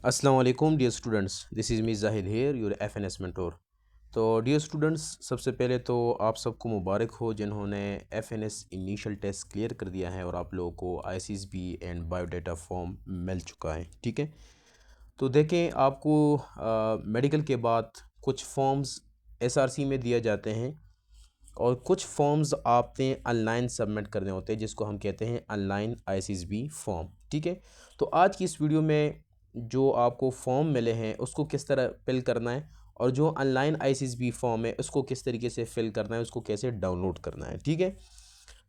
अस्सलाम वालेकुम dear students, this is me Zahid here your FNS mentor. तो डियर स्टूडेंट्स, सबसे पहले तो आप सबको मुबारक हो जिन्होंने एफएनएस इनिशियल टेस्ट क्लियर कर दिया है और आप लोगों को आईसीएसबी एंड बायोडाटा फॉर्म मिल चुका है। ठीक है, तो देखें आपको मेडिकल के बाद कुछ फॉर्म्स एसआरसी में दिए जाते हैं और कुछ फॉर्म्स आपने ऑनलाइन सबमिट करने होते हैं जिसको हम कहते हैं ऑनलाइन आईसीएसबी फॉर्म। ठीक है, तो आज की इस वीडियो में जो आपको फॉर्म मिले हैं उसको किस तरह फिल करना है और जो ऑनलाइन आईसीएसबी फॉर्म है उसको किस तरीके से फिल करना है, उसको कैसे डाउनलोड करना है। ठीक है,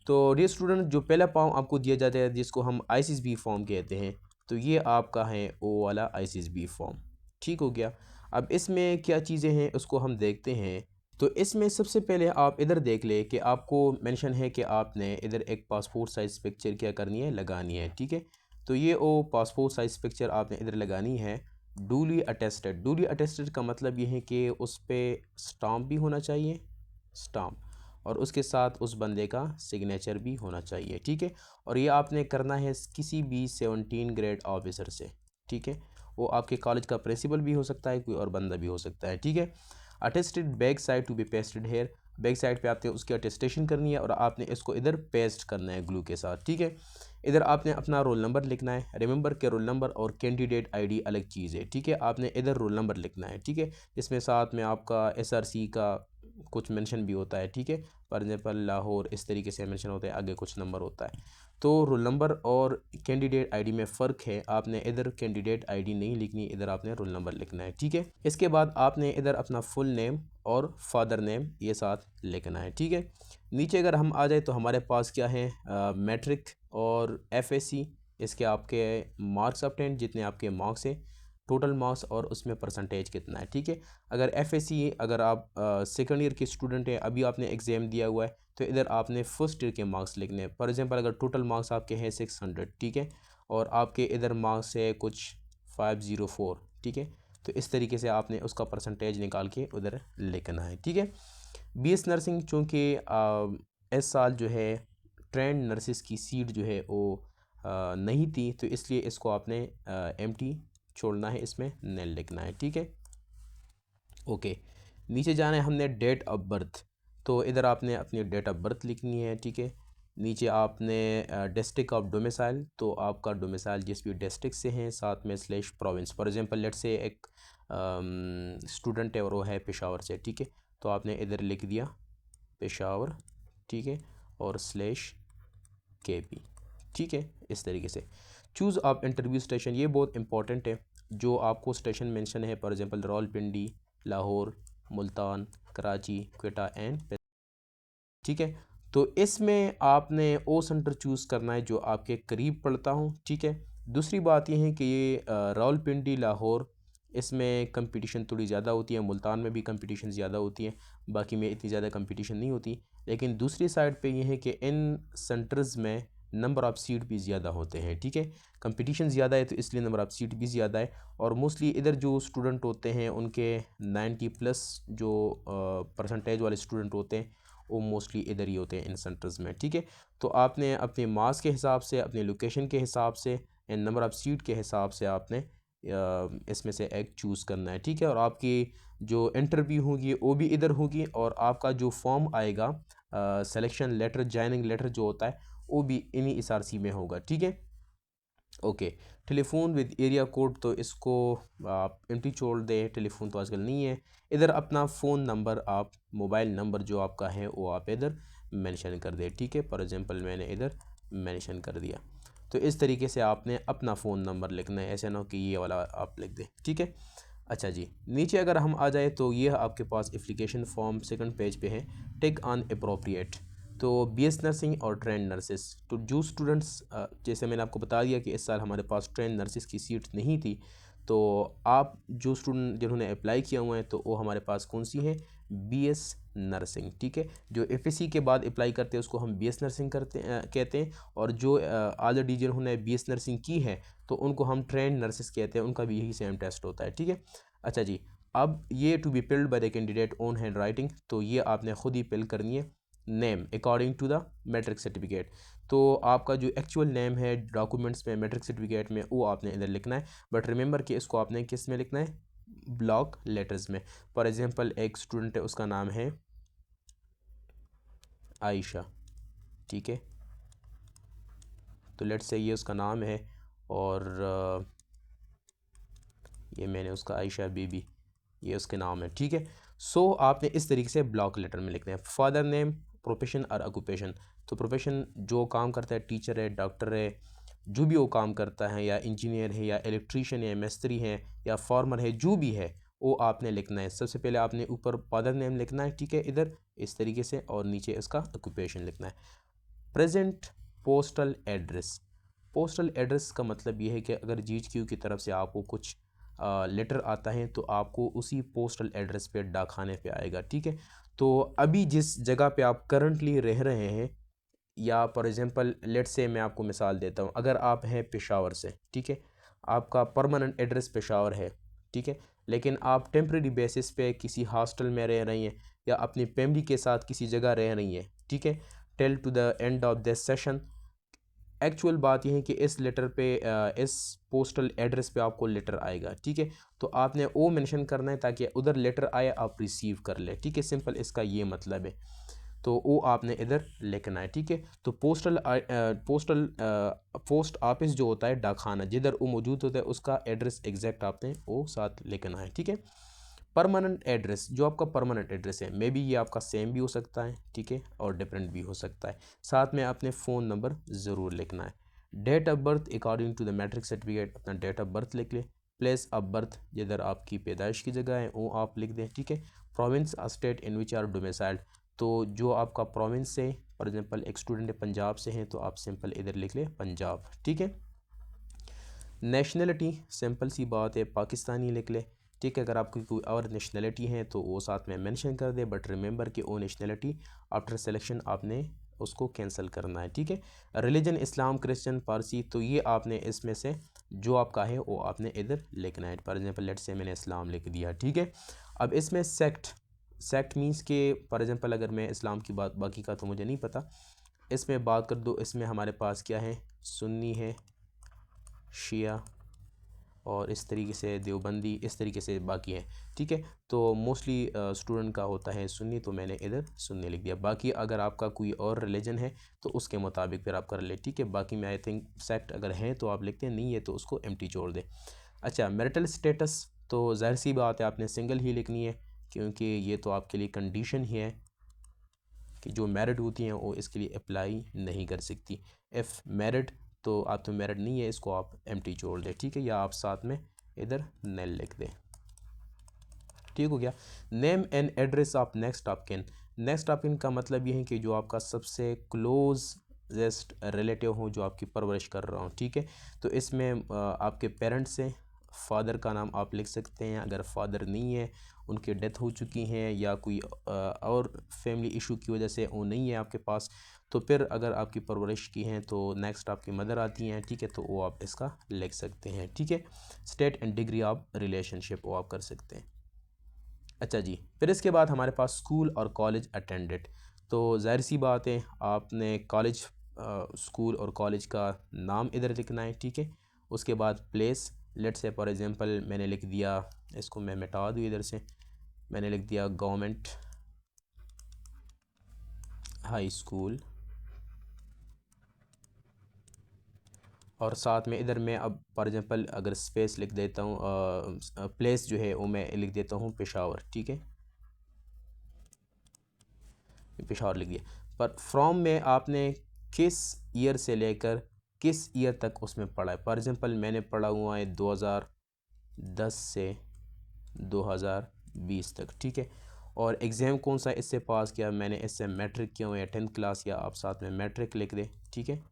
तो डियर स्टूडेंट, जो पहला फॉर्म आपको दिया जाता है जिसको हम आईसीएसबी फॉर्म कहते हैं, तो ये आपका है ओ वाला आईसीएसबी फॉर्म। ठीक हो गया। अब इसमें क्या चीज़ें हैं उसको हम देखते हैं। तो इसमें सबसे पहले आप इधर देख ले कि आपको मेंशन है कि आपने इधर एक पासपोर्ट साइज़ पिक्चर क्या करनी है, लगानी है। ठीक है, तो ये ओ पासपोर्ट साइज़ पिक्चर आपने इधर लगानी है। डूली अटेस्टेड का मतलब ये है कि उस पर स्टाम्प भी होना चाहिए, स्टाम्प, और उसके साथ उस बंदे का सिग्नेचर भी होना चाहिए। ठीक है, और ये आपने करना है किसी भी 17 ग्रेड ऑफिसर से। ठीक है, वो आपके कॉलेज का प्रिंसिपल भी हो सकता है, कोई और बंदा भी हो सकता है। ठीक है, attested back side to be pasted here, back side पे आपने उसकी अटेस्टेशन करनी है और आपने इसको इधर पेस्ट करना है ग्लू के साथ। ठीक है, इधर आपने अपना रोल नंबर लिखना है। रिमेंबर के रोल नंबर और कैंडिडेट आईडी अलग चीज़ है। ठीक है, आपने इधर रोल नंबर लिखना है। ठीक है, इसमें साथ में आपका एसआरसी का कुछ मेंशन भी होता है। ठीक है, फॉर एग्जाम्पल लाहौर इस तरीके से मेंशन होता है, आगे कुछ नंबर होता है। तो रोल नंबर और कैंडिडेट आईडी में फ़र्क है, आपने इधर कैंडिडेट आईडी नहीं लिखनी, इधर आपने रोल नंबर लिखना है। ठीक है, इसके बाद आपने इधर अपना फुल नेम और फादर नेम ये साथ लिखना है। ठीक है, नीचे अगर हम आ जाए तो हमारे पास क्या है, मैट्रिक और एफएससी, इसके आपके मार्क्स ऑब्टेन, जितने आपके मार्क्स हैं, टोटल मार्क्स और उसमें परसेंटेज कितना है। ठीक है, अगर एफएससी, अगर आप सेकंड ईयर के स्टूडेंट हैं, अभी आपने एग्ज़ाम दिया हुआ है, तो इधर आपने फर्स्ट ईयर के मार्क्स लिखने हैं। फॉर एग्जांपल अगर टोटल मार्क्स आपके हैं 600, ठीक है, और आपके इधर मार्क्स है कुछ 504, ठीक है, तो इस तरीके से आपने उसका परसेंटेज निकाल के उधर लिखना है। ठीक है, बीएस नर्सिंग, चूँकि इस साल जो है ट्रेंड नर्सिस की सीट जो है वो नहीं थी, तो इसलिए इसको आपने एम्प्टी छोड़ना है, इसमें नल लिखना है। ठीक है, ओके, नीचे जाना है हमने डेट ऑफ बर्थ, तो इधर आपने अपनी डेट ऑफ बर्थ लिखनी है। ठीक है, नीचे आपने डिस्ट्रिक्ट ऑफ डोमिसाइल, तो आपका डोमिसाइल जिस भी डिस्ट्रिक्ट से हैं, साथ में slash province. For example let's से एक स्टूडेंट है और वो है पेशावर से। ठीक है, तो आपने इधर लिख दिया पेशावर। ठीक है, और स्लैश केपी। ठीक है, इस तरीके से चूज़ आप इंटरव्यू स्टेशन, ये बहुत इंपॉर्टेंट है। जो आपको स्टेशन मेंशन है, for example Rawalpindi, Lahore, Multan, Karachi, Quetta and, ठीक है, तो इसमें आपने ओ सेंटर चूज़ करना है जो आपके करीब पड़ता हो। ठीक है, दूसरी बात यह है कि ये रावलपिंडी, लाहौर, इसमें कंपटीशन थोड़ी ज़्यादा होती है, मुल्तान में भी कंपटीशन ज़्यादा होती है, बाकी में इतनी ज़्यादा कंपटीशन नहीं होती। लेकिन दूसरी साइड पे ये है कि इन सेंटर्स में नंबर ऑफ़ सीट भी ज़्यादा होते हैं। ठीक है, कंपटीशन ज़्यादा है तो इसलिए नंबर ऑफ़ सीट भी ज़्यादा है, और मोस्टली इधर जो स्टूडेंट होते हैं उनके 90 प्लस जो परसेंटेज वाले स्टूडेंट होते हैं वो मोस्टली इधर ही होते हैं इन सेंटर्स में। ठीक है, तो आपने अपने मार्क्स के हिसाब से, अपने लोकेशन के हिसाब से एंड नंबर ऑफ़ सीट के हिसाब से आपने इसमें से एक चूज़ करना है। ठीक है, और आपकी जो इंटरव्यू होगी वो भी इधर होगी, और आपका जो फॉर्म आएगा सिलेक्शन लेटर, जॉइनिंग लेटर जो होता है, वो भी इन्हीं एसआरसी में होगा। ठीक है, okay, telephone with area code, तो इसको आप एम्प्टी छोड़ दें, टेलीफोन तो आजकल नहीं है। इधर अपना फ़ोन नंबर, आप मोबाइल नंबर जो आपका है वो आप इधर मेंशन कर दें। ठीक है, फॉर एग्जांपल मैंने इधर मेंशन कर दिया, तो इस तरीके से आपने अपना फ़ोन नंबर लिखना है, ऐसा ना हो कि ये वाला आप लिख दें। ठीक है, अच्छा जी, नीचे अगर हम आ जाए तो ये आपके पास एप्लीकेशन फॉर्म सेकंड पेज पे है, टिक ऑन अप्रोप्रिएट। तो बीएस नर्सिंग और ट्रेंड नर्सिस, तो जो स्टूडेंट्स, जैसे मैंने आपको बता दिया कि इस साल हमारे पास ट्रेंड नर्सिस की सीट नहीं थी, तो आप जो स्टूडेंट जिन्होंने अप्लाई किया हुआ है तो वो हमारे पास कौन सी है, बीएस नर्सिंग। ठीक है, जो एफएससी के बाद अप्लाई करते हैं उसको हम बीएस नर्सिंग कहते हैं, और जो ऑलरेडी जिन्होंने बीएस नर्सिंग की है तो उनको हम ट्रेंड नर्सिस कहते हैं, उनका भी यही सेम टेस्ट होता है। ठीक है, अच्छा जी, अब ये to be filled by the candidate own handwriting, तो ये आपने ख़ुद ही फिल करनी है। Name according to the matric certificate. तो आपका जो एक्चुअल नेम है डॉक्यूमेंट्स में, मैट्रिक सर्टिफिकेट में, वो आपने इधर लिखना है। बट रिमेंबर कि इसको आपने किस में लिखना है, ब्लॉक लेटर्स में। फॉर एग्जांपल एक स्टूडेंट है, उसका नाम है आयशा, ठीक है, तो लेट्स से ये उसका नाम है, और ये मैंने उसका आयशा बीबी, ये उसके नाम है, ठीक है। सो आपने इस तरीके से ब्लॉक लेटर में लिखना है। फादर नेम, प्रोफेशन और ऑक्यूपेशन। तो प्रोफेशन जो काम करता है, टीचर है, डॉक्टर है, जो भी वो काम करता है, या इंजीनियर है, या इलेक्ट्रीशियन है, मिस्त्री है, या फार्मर है, जो भी है वो आपने लिखना है। सबसे पहले आपने ऊपर फादर नेम लिखना है, ठीक है, इधर इस तरीके से, और नीचे इसका ऑक्यूपेशन लिखना है। Present postal address. Postal address का मतलब ये है कि अगर GHQ की तरफ से आपको कुछ लेटर आता है तो आपको उसी पोस्टल एड्रेस पे, डाकखाने पे आएगा, ठीक है। तो अभी जिस जगह पे आप करंटली रह रहे हैं, या फॉर एग्जांपल लेट्स से मैं आपको मिसाल देता हूँ, अगर आप हैं पेशावर से, ठीक है, आपका परमानेंट एड्रेस पेशावर है, ठीक है, लेकिन आप टेम्प्रेरी बेसिस पे किसी हॉस्टल में रह रही हैं, या अपनी फैमिली के साथ किसी जगह रह रही हैं, ठीक है, till two the end of this session. Actual बात यह है कि इस लेटर पे, इस पोस्टल एड्रेस पे आपको लेटर आएगा, ठीक है। तो आपने वो मेंशन करना है ताकि उधर लेटर आए, आप रिसीव कर ले, ठीक है। सिंपल इसका ये मतलब है। तो वो आपने इधर लिखना है, ठीक है। तो पोस्ट ऑफिस जो होता है, डाकखाना जिधर वो मौजूद होता है, उसका एड्रेस एग्जैक्ट आपने वो साथ लिखना है, ठीक है। परमानेंट एड्रेस, जो आपका परमानेंट एड्रेस है, मे बी ये आपका सेम भी हो सकता है, ठीक है, और डिफरेंट भी हो सकता है। साथ में आपने फ़ोन नंबर ज़रूर लिखना है। Date of birth according to the matric certificate अपना डेट ऑफ बर्थ लिख ले। प्लेस ऑफ बर्थ, जिधर आपकी पैदाइश की जगह है, वो आप लिख दें, ठीक है। Province state in which are domiciled, तो जो आपका प्रोविंस है, फॉर एग्जांपल एक स्टूडेंट पंजाब से हैं तो आप सिंपल इधर लिख ले पंजाब, ठीक है। नेशनलिटी, सिंपल सी बात है, पाकिस्तानी लिख ले, ठीक है। अगर आपकी कोई और नेशनलिटी है तो वो साथ में मेंशन कर दे, बट रिमेंबर कि वो नेशनलिटी आफ्टर सिलेक्शन आपने उसको कैंसिल करना है, ठीक है। रिलीजन इस्लाम, क्रिश्चियन, पारसी, तो ये आपने इसमें से जो आपका है वो आपने इधर लिखना है। फॉर एग्जांपल लेट्स से मैंने इस्लाम लिख दिया, ठीक है। अब इसमें सेक्ट मीन्स के, फॉर एग्जांपल अगर मैं इस्लाम की बात, बाकी का तो मुझे नहीं पता, इसमें बात कर दो, इसमें हमारे पास क्या है, सुन्नी है, शिया, और इस तरीके से देवबंदी, इस तरीके से बाकी हैं, ठीक है। तो मोस्टली स्टूडेंट का होता है सुन्नी, तो मैंने इधर सुन्नी लिख दिया। बाकी अगर आपका कोई और रिलीजन है तो उसके मुताबिक फिर आप कर ले, ठीक है। बाकी मैं आई थिंक सेक्ट अगर हैं तो आप लिखते हैं, नहीं है तो उसको एम्प्टी छोड़ दें। अच्छा, मैरिटल स्टेटस, तो ज़ाहिर सी बात है आपने सिंगल ही लिखनी है, क्योंकि ये तो आपके लिए कंडीशन ही है कि जो मैरिड होती हैं वो इसके लिए अप्लाई नहीं कर सकती। इफ़ मैरिड, तो आप तो मैरिड नहीं है, इसको आप एम्प्टी छोड़ दें, ठीक है, या आप साथ में इधर नेल लिख दें, ठीक हो गया। Name and address of next of kin. Next of kin का मतलब ये है कि जो आपका सबसे क्लोजेस्ट रिलेटिव हो, जो आपकी परवरिश कर रहा हूँ, ठीक है। तो इसमें आपके पेरेंट्स से फादर का नाम आप लिख सकते हैं, अगर फादर नहीं है, उनकी डेथ हो चुकी हैं, या कोई और फैमिली इशू की वजह से वो नहीं है आपके पास, तो फिर अगर आपकी परवरिश की हैं तो नेक्स्ट आपकी मदर आती हैं, ठीक है, तो वो आप इसका लिख सकते हैं, ठीक है। State and degree of relationship वो आप कर सकते हैं। अच्छा जी, फिर इसके बाद हमारे पास स्कूल और कॉलेज अटेंडेड। तो ज़ाहिर सी बात है आपने कॉलेज, स्कूल और कॉलेज का नाम इधर लिखना है, ठीक है। उसके बाद place, let's say for example मैंने लिख दिया, इसको मैं मिटा दूँ इधर से, मैंने लिख दिया गवर्नमेंट हाई स्कूल, और साथ में इधर मैं अब फॉर एग्जांपल अगर स्पेस लिख देता हूँ, प्लेस जो है वो मैं लिख देता हूँ पेशावर, ठीक है, पेशावर लिख दिया। पर फ्रॉम में आपने किस ईयर से लेकर किस ईयर तक उसमें पढ़ा है। फॉर एग्जांपल मैंने पढ़ा हुआ है 2010 से 2020 तक, ठीक है। और एग्ज़ाम कौन सा इससे पास किया, मैंने इससे मैट्रिक किया हुआ है, 10th क्लास, या आप साथ में मैट्रिक लिख दें, ठीक है।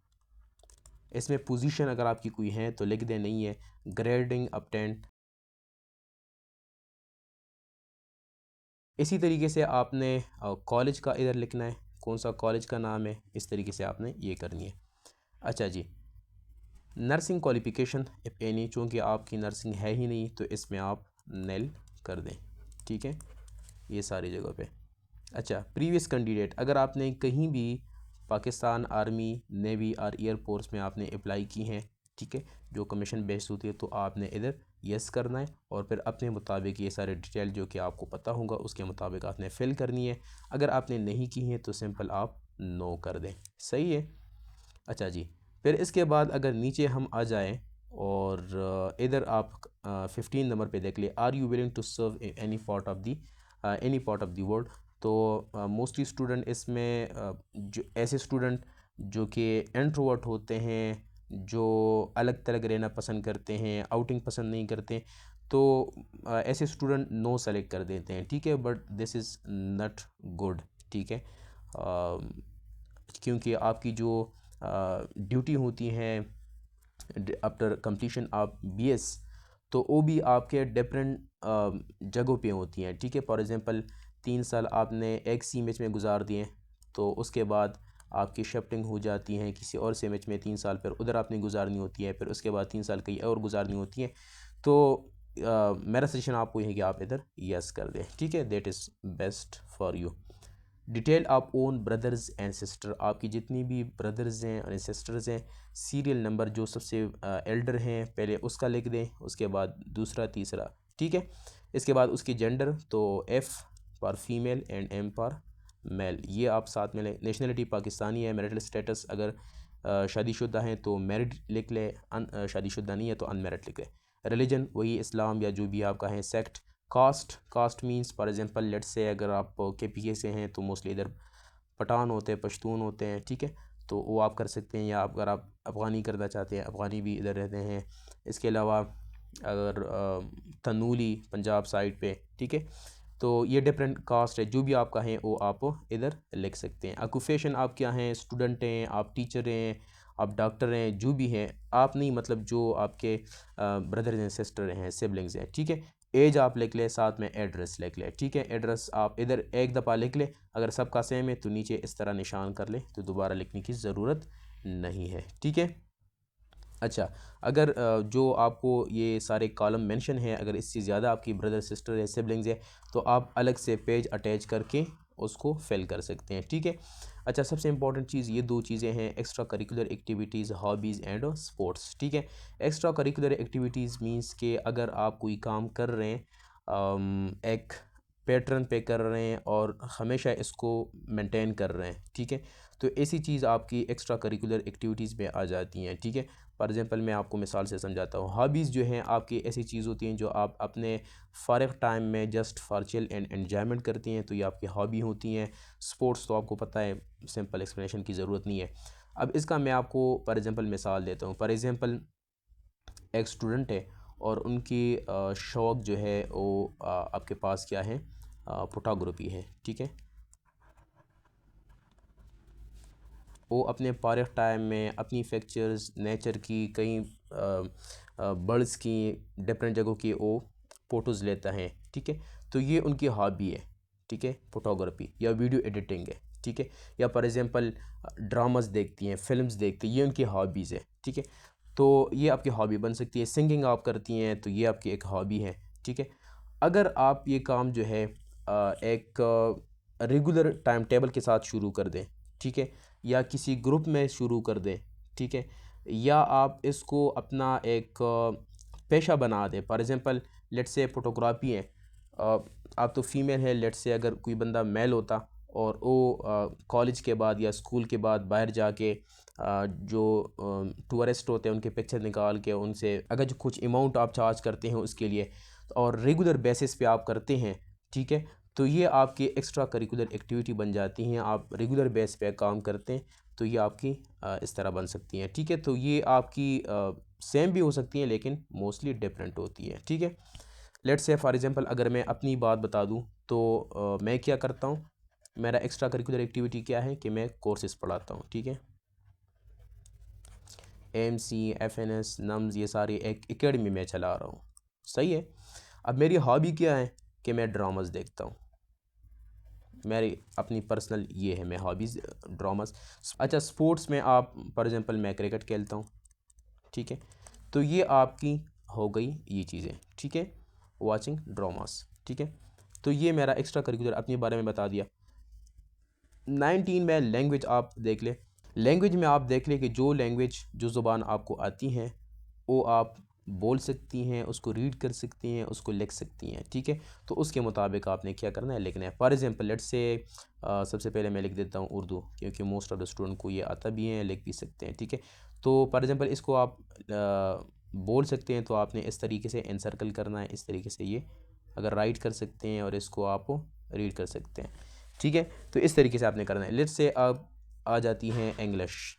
इसमें पोजीशन अगर आपकी कोई है तो लिख दें, नहीं है ग्रेडिंग अपटेंड। इसी तरीके से आपने कॉलेज का इधर लिखना है, कौन सा कॉलेज का नाम है, इस तरीके से आपने ये करनी है। अच्छा जी, नर्सिंग क्वालिफ़िकेशन इफ़ एनी, चूँकि आपकी नर्सिंग है ही नहीं तो इसमें आप नेल कर दें, ठीक है, ये सारी जगह पे। अच्छा, प्रीवियस कैंडिडेट, अगर आपने कहीं भी पाकिस्तान आर्मी, नेवी और एयरफोर्स में आपने अप्लाई की हैं, ठीक है, जो कमीशन बेस्ड होती है, तो आपने इधर यस करना है और फिर अपने मुताबिक ये सारे डिटेल जो कि आपको पता होगा उसके मुताबिक आपने फिल करनी है। अगर आपने नहीं की है तो सिंपल आप नो कर दें। सही है। अच्छा जी, फिर इसके बाद अगर नीचे हम आ जाएं और इधर आप 15 नंबर पे देख लिए, are you willing to serve any part of the any part of the world. तो मोस्टली स्टूडेंट इसमें जो ऐसे स्टूडेंट जो कि इंट्रोवर्ट होते हैं, जो अलग थलग रहना पसंद करते हैं, आउटिंग पसंद नहीं करते, तो ऐसे स्टूडेंट नो सेलेक्ट कर देते हैं, ठीक है, but this is not good, ठीक है। क्योंकि आपकी जो ड्यूटी होती हैं आफ्टर कंप्लीशन ऑफ बीएस, तो वो भी आपके डिफरेंट जगहों पे होती हैं, ठीक है। फॉर एग्जांपल 3 साल आपने एक सी मैच में गुजार दिए, तो उसके बाद आपकी शिफ्टिंग हो जाती है किसी और से मैच में 3 साल, फिर उधर आपने गुजारनी होती है, फिर उसके बाद 3 साल कहीं और गुजारनी होती है। तो मेरा सजेशन आपको ये है कि आप इधर यस कर दें, ठीक है, that is best for you. Detail आप ओन ब्रदर्स एंड सिस्टर, आपकी जितनी भी ब्रदर्स हैं और सिस्टर्स हैं, सीरियल नंबर जो सबसे एल्डर हैं पहले उसका लिख दें, उसके बाद दूसरा तीसरा, ठीक है। इसके बाद उसकी जेंडर, तो F for female and M for male, ये आप साथ में लें। नेशनलिटी पाकिस्तानी है। मैरिटल स्टेटस अगर शादीशुदा हैं तो मैरिड लिख लें, शादीशुदा नहीं है तो अनमैरिड लिख लें। रिलीजन वही इस्लाम या जो भी आपका है। Sect, caste means for example let's say अगर आप के से हैं तो मोस्टली इधर पठान होते हैं, पश्तून होते हैं, ठीक है, तो वो आप कर सकते हैं। या अगर आप अफ़गानी करना चाहते हैं, अफ़गानी भी इधर रहते हैं। इसके अलावा अगर तनूली पंजाब साइड पे, ठीक है, तो ये डिफरेंट कास्ट है, जो भी आपका है वो आप इधर लिख सकते हैं। ऑक्यूपेशन आप क्या हैं, स्टूडेंट हैं, आप टीचर हैं, आप डॉक्टर हैं, जो भी हैं आप, नहीं मतलब जो आपके ब्रदर्स एंड सिस्टर हैं, सिबलिंग्स हैं, ठीक है। एज आप लिख ले, साथ में एड्रेस लिख ले, ठीक है। एड्रेस आप इधर एक दफ़ा लिख ले, अगर सबका सेम है तो नीचे इस तरह निशान कर ले, तो दोबारा लिखने की ज़रूरत नहीं है, ठीक है। अच्छा, अगर जो आपको ये सारे कॉलम मेंशन है, अगर इससे ज़्यादा आपकी ब्रदर सिस्टर है, सिबलिंग्स है, तो आप अलग से पेज अटैच करके उसको फिल कर सकते हैं, ठीक है। अच्छा, सबसे इंपॉर्टेंट चीज़ ये दो चीज़ें हैं, extra curricular activities, hobbies and sports, ठीक है। एक्स्ट्रा करिकुलर एक्टिविटीज़ मींस के अगर आप कोई काम कर रहे हैं, एक पैटर्न पे कर रहे हैं और हमेशा इसको मेंटेन कर रहे हैं, ठीक है, तो ऐसी चीज़ आपकी एक्स्ट्रा करिकुलर एक्टिविटीज़ में आ जाती हैं, ठीक है। फॉर एग्जांपल मैं आपको मिसाल से समझाता हूँ। हॉबीज़ जो हैं आपकी ऐसी चीज़ होती हैं जो आप अपने फ़ारिग टाइम में just for chill and enjoyment करती हैं, तो ये आपकी हॉबी होती हैं। स्पोर्ट्स तो आपको पता है, सिंपल एक्सप्लेनेशन की ज़रूरत नहीं है। अब इसका मैं आपको फॉर एग्जांपल मिसाल देता हूँ। फॉर एग्जांपल एक स्टूडेंट है और उनकी शौक़ जो है वो आपके पास क्या है, फ़ोटोग्राफी है, ठीक है। वो अपने फारिग टाइम में अपनी पिक्चर्स नेचर की, कई बर्ड्स की, डिफरेंट जगहों की वो फ़ोटोज़ लेता है, ठीक है। तो ये उनकी हॉबी है, ठीक है, फ़ोटोग्राफी या वीडियो एडिटिंग है, ठीक है। या फॉर एग्जांपल ड्रामास देखती हैं, फिल्म्स देखती हैं, ये उनकी हॉबीज़ है, ठीक है। तो ये आपकी हॉबी बन सकती है। सिंगिंग आप करती हैं तो ये आपकी एक हॉबी है, ठीक है। अगर आप ये काम जो है एक रेगुलर टाइम टेबल के साथ शुरू कर दें, ठीक है, या किसी ग्रुप में शुरू कर दें, ठीक है, या आप इसको अपना एक पेशा बना दें। फॉर एग्जांपल लेट्स से फ़ोटोग्राफी है, आप तो फीमेल है, लेट्स से अगर कोई बंदा मेल होता और वो कॉलेज के बाद या स्कूल के बाद बाहर जाके जो टूरिस्ट होते हैं उनके पिक्चर निकाल के उनसे अगर जो कुछ अमाउंट आप चार्ज करते हैं उसके लिए, और रेगुलर बेसिस पे आप करते हैं, ठीक है, तो ये आपकी एक्स्ट्रा करिकुलर एक्टिविटी बन जाती हैं। आप रेगुलर बेस पे काम करते हैं तो ये आपकी इस तरह बन सकती हैं, ठीक है। तो ये आपकी सेम भी हो सकती हैं लेकिन मोस्टली डिफरेंट होती है, ठीक है। लेट्स से फॉर एग्जांपल अगर मैं अपनी बात बता दूं तो मैं क्या करता हूं, मेरा एक्स्ट्रा करिकुलर एक्टिविटी क्या है कि मैं कोर्सेज़ पढ़ाता हूं, ठीक है। AMC, FNS, नम्स, ये सारी एक एकेडमी में चला रहा हूँ, सही है। अब मेरी हॉबी क्या है कि मैं ड्रामास देखता हूँ, मेरी अपनी पर्सनल ये है, मैं हॉबीज़ ड्रामास। अच्छा, स्पोर्ट्स में आप फॉर एग्जांपल मैं क्रिकेट खेलता हूँ, ठीक है, तो ये आपकी हो गई ये चीज़ें, ठीक है, वाचिंग ड्रामास, ठीक है। तो ये मेरा एक्स्ट्रा करिकुलर अपने बारे में बता दिया। 19 में लैंग्वेज आप देख ले। लैंग्वेज में आप देख लें कि जो लैंग्वेज जो ज़ुबान आपको आती हैं वो आप बोल सकती हैं, उसको रीड कर सकती हैं, उसको लिख सकती हैं, ठीक है। तो उसके मुताबिक आपने क्या करना है, लिखना है। फॉर एग्जांपल लेट्स से सबसे पहले मैं लिख देता हूँ उर्दू, क्योंकि मोस्ट ऑफ द स्टूडेंट को ये आता भी है, लिख भी सकते हैं, ठीक है। तो फॉर एग्जांपल इसको आप बोल सकते हैं, तो आपने इस तरीके से एनसर्कल करना है, इस तरीके से ये अगर राइट कर सकते हैं और इसको आप रीड कर सकते हैं, ठीक है। तो इस तरीके से आपने करना है। लेट्स से आप आ जाती हैं इंग्लिश,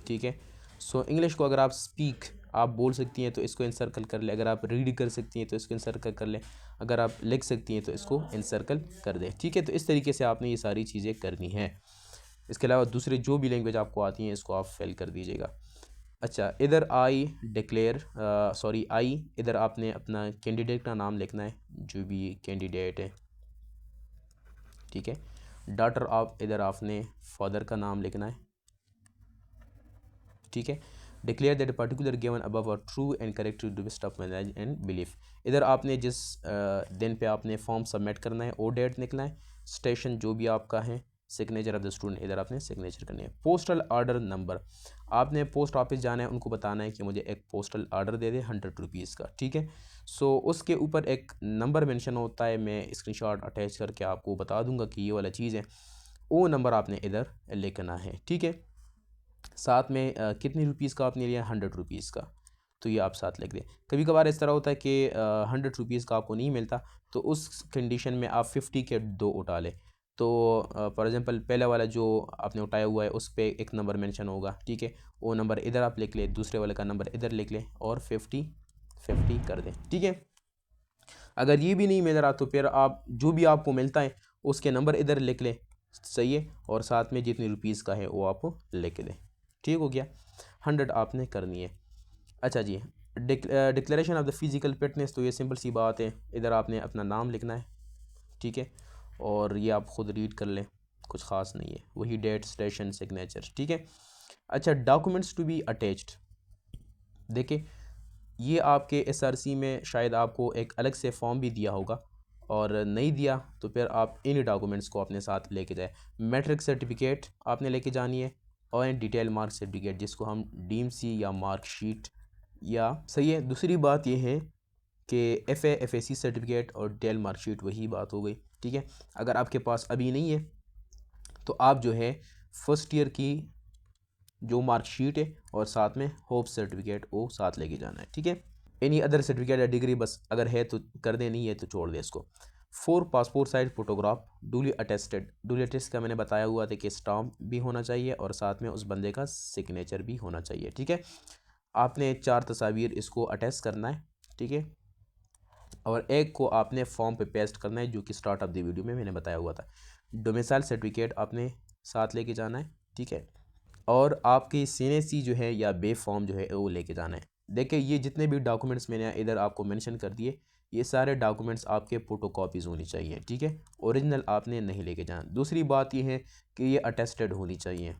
ठीक है। सो इंग्लिश को अगर आप स्पीक आप बोल सकती हैं तो इसको इनसर्कल कर ले, अगर आप रीड कर सकती हैं तो इसको इनसर्कल कर लें, अगर आप लिख सकती हैं तो इसको इनसर्कल कर दें, ठीक है। तो इस तरीके से आपने ये सारी चीज़ें करनी हैं। इसके अलावा दूसरे जो भी लैंग्वेज आपको आती हैं इसको आप फिल कर दीजिएगा। अच्छा, इधर आई डिक्लेयर आई, इधर आपने अपना कैंडिडेट का नाम लिखना है, जो भी कैंडिडेट है, ठीक है। डॉटर आप इधर आपने फादर का नाम लिखना है, ठीक है। Declare that particular given above are true and correct to the best of knowledge and belief. इधर आपने जिस दिन पे आपने फॉर्म सबमिट करना है वो डेट निकलना है, स्टेशन जो भी आपका है, सिग्नेचर ऑफ द स्टूडेंट इधर आपने सिग्नेचर करनी है। पोस्टल ऑर्डर नंबर आपने पोस्ट ऑफिस जाना है, उनको बताना है कि मुझे एक पोस्टल ऑर्डर दे दे 100 रुपीज़ का, ठीक है। सो उसके ऊपर एक नंबर मेंशन होता है, मैं स्क्रीनशॉट अटैच करके आपको बता दूंगा कि ये वाला चीज़ है, वो नंबर आपने इधर लिखना है, ठीक है। साथ में कितनी रुपीज़ का आपने लिया, 100 रुपीज़ का, तो ये आप साथ लिख दें। कभी कभार इस तरह होता है कि 100 रुपीज़ का आपको नहीं मिलता, तो उस कंडीशन में आप 50 के 2 उठा लें। तो फॉर एग्जांपल पहला वाला जो आपने उठाया हुआ है उस पर एक नंबर मेंशन होगा, ठीक है, वो नंबर इधर आप लिख लें, दूसरे वाले का नंबर इधर लिख लें और 50 कर दें, ठीक है। अगर ये भी नहीं मिल रहा तो फिर आप जो भी आपको मिलता है उसके नंबर इधर लिख लें, सही है, और साथ में जितनी रुपीज़ का है वो आप लिख दें, ठीक हो गया। 100 आपने करनी है। अच्छा जी, declaration of the physical fitness, तो ये सिंपल सी बात है, इधर आपने अपना नाम लिखना है, ठीक है, और ये आप ख़ुद रीड कर लें, कुछ ख़ास नहीं है, वही डेट, स्टेशन, सिग्नेचर, ठीक है। अच्छा, डॉक्यूमेंट्स टू बी अटैच्ड, देखिए ये आपके एसआरसी में शायद आपको एक अलग से फॉर्म भी दिया होगा, और नहीं दिया तो फिर आप इन डॉक्यूमेंट्स को अपने साथ लेके जाए। मैट्रिक सर्टिफिकेट आपने लेके जानी है, और डिटेल मार्क सर्टिफिकेट जिसको हम डीएमसी या मार्कशीट या, सही है। दूसरी बात ये है कि एफएसी सर्टिफिकेट और डिटेल मार्कशीट वही बात हो गई, ठीक है। अगर आपके पास अभी नहीं है तो आप जो है फर्स्ट ईयर की जो मार्कशीट है और साथ में होप सर्टिफिकेट वो साथ लेके जाना है, ठीक है। एनी अदर सर्टिफिकेट या डिग्री बस अगर है तो कर दे, नहीं है तो छोड़ दे इसको। 4 passport size photograph duly attested, duly attest का मैंने बताया हुआ था कि स्टाम्प भी होना चाहिए और साथ में उस बंदे का सिग्नेचर भी होना चाहिए, ठीक है। आपने 4 तस्वीर इसको अटेस्ट करना है, ठीक है, और एक को आपने फॉर्म पे पेस्ट करना है जो कि स्टार्ट ऑफ द वीडियो में मैंने बताया हुआ था। डोमिसाइल सर्टिफिकेट आपने साथ लेके जाना है, ठीक है, और आपकी सीएनएसी जो है या बे फॉर्म जो है वो लेके जाना है। देखिए ये जितने भी डॉक्यूमेंट्स मैंने इधर आपको मेंशन कर दिए, ये सारे डॉक्यूमेंट्स आपके फ़ोटोकॉपीज़ होनी चाहिए, ठीक है, ओरिजिनल आपने नहीं लेके जाना। दूसरी बात ये है कि ये अटेस्टेड होनी चाहिए,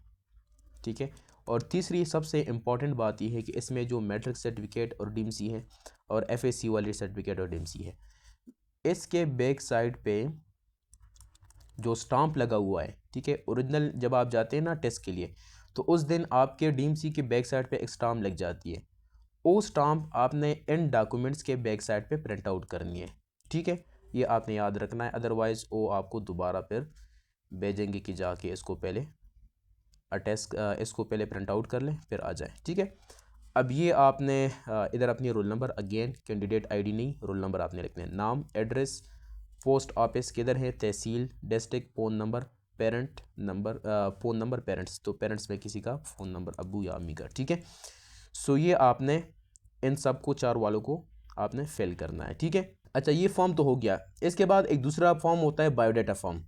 ठीक है। और तीसरी सबसे इम्पॉर्टेंट बात यह है कि इसमें जो मैट्रिक सर्टिफिकेट और डीएमसी है और एफएसी वाली सर्टिफिकेट और डीएमसी है, इसके बैक साइड पे जो स्टाम्प लगा हुआ है, ठीक है, ओरिजिनल जब आप जाते हैं ना टेस्ट के लिए तो उस दिन आपके डीएमसी के बैक साइड पे एक स्टाम्प लग जाती है, वो स्टाम्प आपने इन डॉक्यूमेंट्स के बैक साइड पे प्रिंट आउट करनी है, ठीक है। ये आपने याद रखना है, अदरवाइज़ वो आपको दोबारा फिर भेजेंगे कि जाके इसको पहले अटेस्ट इसको पहले प्रिंट आउट कर लें फिर आ जाए, ठीक है। अब ये आपने इधर अपनी roll number, again candidate ID नहीं, रोल नंबर आपने लिखना है, नाम, एड्रेस, पोस्ट ऑफिस किधर है, तहसील, district, phone number, parent number, phone number parents, तो पेरेंट्स में किसी का फ़ोन नंबर अब्बू या अम्मी का, ठीक है। सो ये आपने इन सब को 4 वालों को आपने फिल करना है, ठीक है। अच्छा, ये फॉर्म तो हो गया। इसके बाद एक दूसरा फॉर्म होता है बायोडाटा फॉर्म,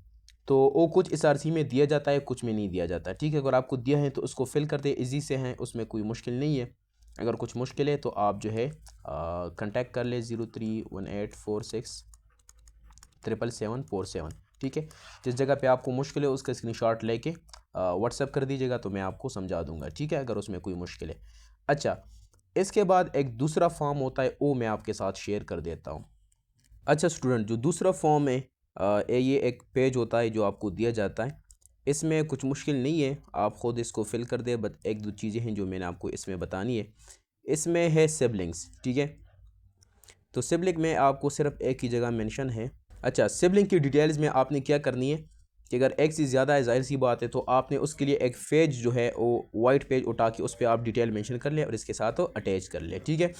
तो वो कुछ एसआरसी में दिया जाता है, कुछ में नहीं दिया जाता, ठीक है। अगर आपको दिया है तो उसको फिल करते ईजी से हैं, उसमें कोई मुश्किल नहीं है। अगर कुछ मुश्किल है तो आप जो है कांटेक्ट कर ले 0318467747, ठीक है। जिस जगह पे आपको मुश्किल है उसका स्क्रीनशॉट लेके व्हाट्सएप कर दीजिएगा तो मैं आपको समझा दूंगा, ठीक है, अगर उसमें कोई मुश्किल है। अच्छा, इसके बाद एक दूसरा फॉर्म होता है, वो मैं आपके साथ शेयर कर देता हूँ। अच्छा स्टूडेंट, जो दूसरा फॉर्म है ये एक पेज होता है जो आपको दिया जाता है, इसमें कुछ मुश्किल नहीं है, आप ख़ुद इसको फिल कर दें, बट एक दो चीज़ें हैं जो मैंने आपको इसमें बतानी है। इसमें है सिबलिंग्स, ठीक है। तो सिबलिंग में आपको सिर्फ एक ही जगह मेंशन है। अच्छा, सिबलिंग की डिटेल्स में आपने क्या करनी है कि अगर एक से ज़्यादा है, ज़ाहिर सी बात है, तो आपने उसके लिए एक पेज जो है वो वाइट पेज उठा के उस पर आप डिटेल मेंशन कर लें और इसके साथ वो अटैच कर लें, ठीक है।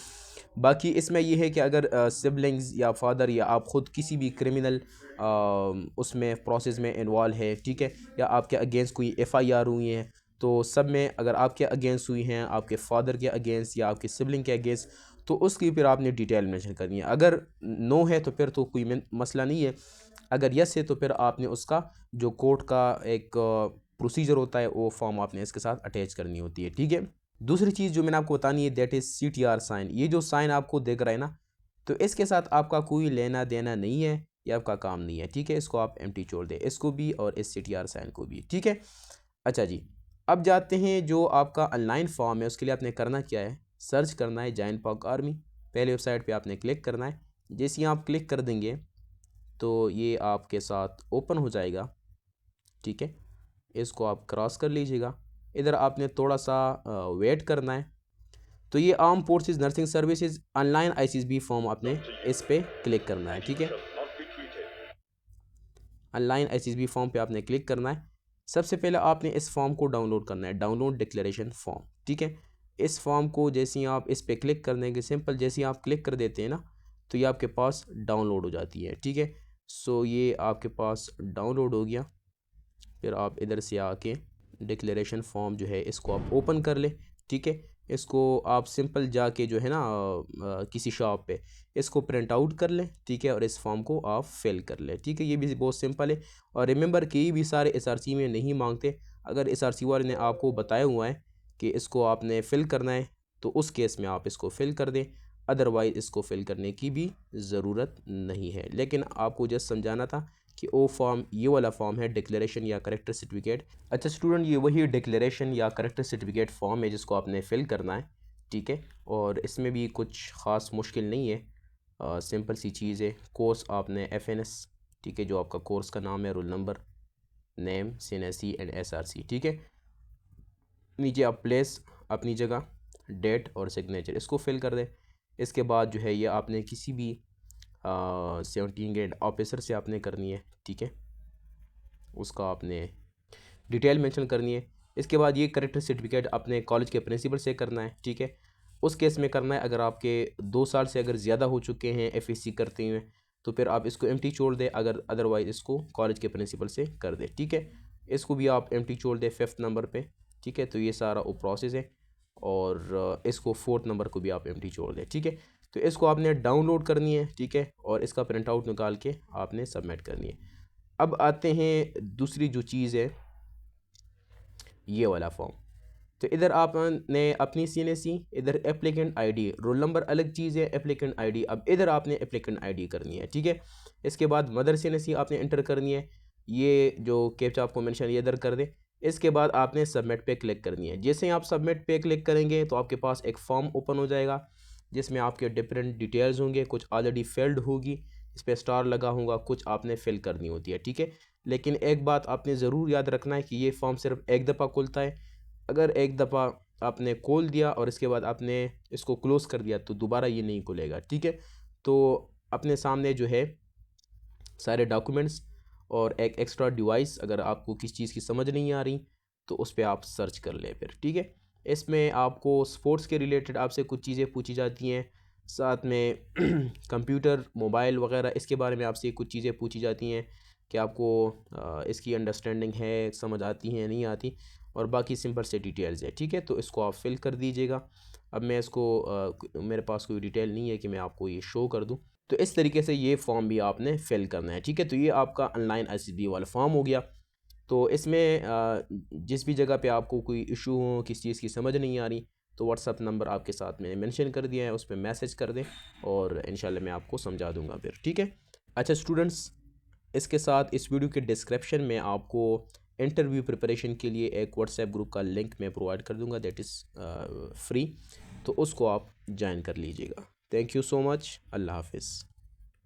बाकी इसमें ये है कि अगर सिबलिंग्स या फादर या आप ख़ुद किसी भी क्रिमिनल उसमें प्रोसेस में इन्वॉल्व है, ठीक है, या आपके अगेंस्ट कोई FIR हुई है, तो सब में अगर आपके अगेंस्ट हुई हैं, आपके फादर के अगेंस्ट या आपके सिबलिंग के अगेंस्ट, तो उसकी फिर आपने डिटेल मेंशन करनी है। अगर नो है तो फिर तो कोई मसला नहीं है, अगर यस है तो फिर आपने उसका जो कोर्ट का एक प्रोसीजर होता है वो फॉर्म आपने इसके साथ अटैच करनी होती है, ठीक है। दूसरी चीज़ जो मैंने आपको बतानी है दैट इज़ CTR साइन। ये जो साइन आपको दिख रहा है ना, तो इसके साथ आपका कोई लेना देना नहीं है, ये आपका काम नहीं है, ठीक है। इसको आप एम्प्टी छोड़ दें, इसको भी और इस CTR साइन को भी, ठीक है। अच्छा जी, अब जाते हैं जो आपका ऑनलाइन फॉर्म है, उसके लिए आपने करना क्या है, सर्च करना है जॉइन पाक आर्मी। पहले वेबसाइट पे आपने क्लिक करना है। जैसे ही आप क्लिक कर देंगे तो ये आपके साथ ओपन हो जाएगा, ठीक है। इसको आप क्रॉस कर लीजिएगा। इधर आपने थोड़ा सा वेट करना है। तो ये arm forces nursing services online ICSB form आपने इस पर क्लिक करना है, ठीक है। ऑनलाइन ICSB फॉर्म पे आपने क्लिक करना है। सबसे पहले आपने इस फॉर्म को डाउनलोड करना है, डाउनलोड डिक्लेरेशन फॉर्म, ठीक है। इस फॉर्म को जैसे ही आप इस पर क्लिक कर देंगे, सिंपल जैसे ही आप क्लिक कर देते हैं ना, तो ये आपके पास डाउनलोड हो जाती है, ठीक है। सो ये आपके पास डाउनलोड हो गया। फिर आप इधर से आके डिक्लेरेशन फॉर्म जो है इसको आप ओपन कर ले, ठीक है। इसको आप सिंपल जाके जो है ना किसी शॉप पे इसको प्रिंट आउट कर लें, ठीक है, और इस फॉर्म को आप फिल कर लें, ठीक है। ये भी बहुत सिंपल है। और रिमेंबर कि भी सारे SRC में नहीं मांगते। अगर SRC वाले ने आपको बताया हुआ है कि इसको आपने फ़िल करना है, तो उस केस में आप इसको फ़िल कर दें, अदरवाइज़ इसको फ़िल करने की भी ज़रूरत नहीं है। लेकिन आपको जस्ट समझाना था कि वो फॉर्म, ये वाला फॉर्म है डिक्लेरेशन या करेक्टर सर्टिफिकेट। अच्छा स्टूडेंट, ये वही डिक्लेरेशन या करेक्टर सर्टिफिकेट फॉर्म है जिसको आपने फ़िल करना है, ठीक है। और इसमें भी कुछ ख़ास मुश्किल नहीं है, सिंपल सी चीज़ है। कोर्स आपने FNS, ठीक है, जो आपका कोर्स का नाम है, roll number, name, CNSE and SRC, ठीक है। नीचे आप प्लेस अपनी जगह, डेट और सिग्नेचर इसको फिल कर दें। इसके बाद जो है ये आपने किसी भी 17 ग्रेड ऑफिसर से आपने करनी है, ठीक है, उसका आपने डिटेल मेंशन करनी है। इसके बाद ये करेक्टर सर्टिफिकेट अपने कॉलेज के प्रिंसिपल से करना है, ठीक है। उस केस में करना है अगर आपके 2 साल से अगर ज़्यादा हो चुके हैं FSC करते हुए, तो फिर आप इसको एम्प्टी छोड़ दें, अगर अदरवाइज़ इसको कॉलेज के प्रिंसिपल से कर दें, ठीक है। इसको भी आप एम्प्टी छोड़ दें 5th नंबर पे, ठीक है। तो ये सारा वो प्रोसेस है। और इसको 4th नंबर को भी आप एम्प्टी छोड़ दें, ठीक है। तो इसको आपने डाउनलोड करनी है, ठीक है, और इसका प्रिंट आउट निकाल के आपने सबमिट करनी है। अब आते हैं दूसरी जो चीज़ है, ये वाला फॉर्म। तो इधर आपने अपनी CNSE, इधर एप्लीकेंट ID, रोल नंबर अलग चीज़ है, एप्लीकेंट ID, अब इधर आपने एप्लीकेंट ID करनी है, ठीक है। इसके बाद मदर CNSE आपने इंटर करनी है, ये जो कैप्चा आपको मेंशन ये इधर कर दें। इसके बाद आपने सबमिट पे क्लिक करनी है। जैसे ही आप सबमिट पे क्लिक करेंगे तो आपके पास एक फॉर्म ओपन हो जाएगा जिसमें आपके डिफरेंट डिटेल्स होंगे, कुछ ऑलरेडी फिल्ड होगी, इस पर स्टार लगा होगा, कुछ आपने फिल करनी होती है, ठीक है। लेकिन एक बात आपने ज़रूर याद रखना है कि ये फॉर्म सिर्फ एक दफ़ा खुलता है। अगर एक दफ़ा आपने खोल दिया और इसके बाद आपने इसको क्लोज़ कर दिया तो दोबारा ये नहीं खुलेगा, ठीक है। तो अपने सामने जो है सारे डॉक्यूमेंट्स और एक एक्स्ट्रा डिवाइस, अगर आपको किस चीज़ की समझ नहीं आ रही तो उस पर आप सर्च कर लें फिर, ठीक है। इसमें आपको स्पोर्ट्स के रिलेटेड आपसे कुछ चीज़ें पूछी जाती हैं, साथ में कंप्यूटर, मोबाइल वगैरह, इसके बारे में आपसे कुछ चीज़ें पूछी जाती हैं कि आपको इसकी अंडरस्टैंडिंग है, समझ आती है नहीं आती, और बाकी सिंपल से डिटेल्स है, ठीक है। तो इसको आप फिल कर दीजिएगा। अब मैं इसको मेरे पास कोई डिटेल नहीं है कि मैं आपको ये शो कर दूं, तो इस तरीके से ये फॉर्म भी आपने फिल करना है, ठीक है। तो ये आपका ऑनलाइन ICSB वाला फॉर्म हो गया। तो इसमें जिस भी जगह पे आपको कोई इशू हो, किस चीज़ की समझ नहीं आ रही, तो व्हाट्सअप नंबर आपके साथ मैंने मेंशन कर दिया है, उस पर मैसेज कर दें और इंशाल्लाह मैं आपको समझा दूंगा फिर, ठीक है। अच्छा स्टूडेंट्स, इसके साथ इस वीडियो के डिस्क्रिप्शन में आपको इंटरव्यू प्रिपरेशन के लिए एक व्हाट्सएप ग्रुप का लिंक मैं प्रोवाइड कर दूंगा, दैट इज़ फ्री, तो उसको आप ज्वाइन कर लीजिएगा। Thank you so much. अल्लाह हाफिज़।